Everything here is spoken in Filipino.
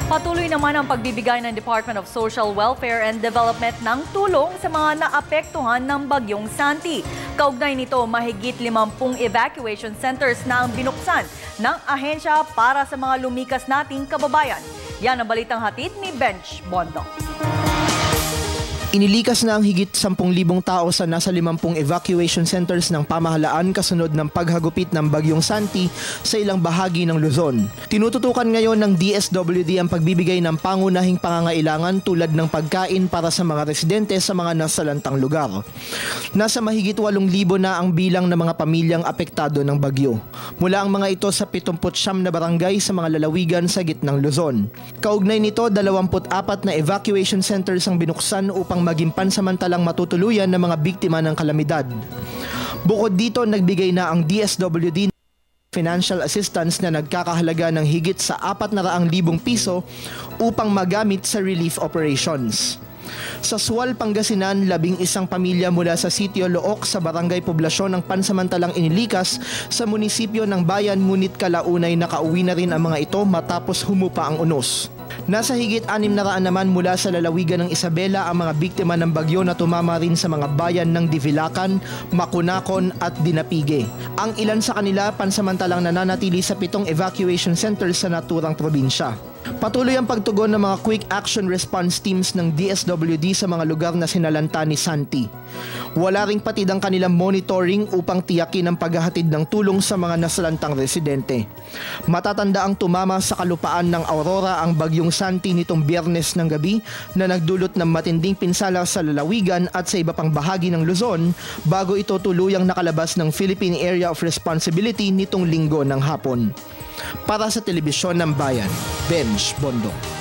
Patuloy naman ang pagbibigay ng Department of Social Welfare and Development ng tulong sa mga naapektuhan ng Bagyong Santi. Kaugnay nito, mahigit 50 evacuation centers na ang binuksan ng ahensya para sa mga lumikas nating kababayan. Yan ang balitang hatid ni Benj Bondo. Inilikas na ang higit 10,000 tao sa nasa 50 evacuation centers ng pamahalaan kasunod ng paghagupit ng Bagyong Santi sa ilang bahagi ng Luzon. Tinututukan ngayon ng DSWD ang pagbibigay ng pangunahing pangangailangan tulad ng pagkain para sa mga residente sa mga nasalantang lugar. Nasa mahigit 8,000 na ang bilang ng mga pamilyang apektado ng bagyo. Mula ang mga ito sa 79 na barangay sa mga lalawigan sa gitnang Luzon. Kaugnay nito, 24 na evacuation centers ang binuksan upang maging pansamantalang matutuluyan ng mga biktima ng kalamidad. Bukod dito, nagbigay na ang DSWD financial assistance na nagkakahalaga ng higit sa 400,000 piso upang magamit sa relief operations. Sa Sual, Pangasinan, 11 pamilya mula sa Sitio Look sa Barangay Poblasyon ang pansamantalang inilikas sa munisipyo ng bayan, ngunit kalaunay nakauwi na rin ang mga ito matapos humupa ang unos. Nasa higit 600 naman mula sa lalawigan ng Isabela ang mga biktima ng bagyo na tumama rin sa mga bayan ng Divilacan, Makunakon at Dinapige. Ang ilan sa kanila pansamantalang nananatili sa 7 evacuation centers sa naturang probinsya. Patuloy ang pagtugon ng mga Quick Action Response Teams ng DSWD sa mga lugar na sinalanta ni Santi. Wala ring patid ang kanilang monitoring upang tiyakin ang paghahatid ng tulong sa mga nasalantang residente. Matatanda ang tumama sa kalupaan ng Aurora ang Bagyong Santi nitong Biyernes ng gabi na nagdulot ng matinding pinsala sa lalawigan at sa iba pang bahagi ng Luzon bago ito tuluyang nakalabas ng Philippine Area of Responsibility nitong Linggo ng hapon. Para sa Telebisyon ng Bayan, Benj Bondo.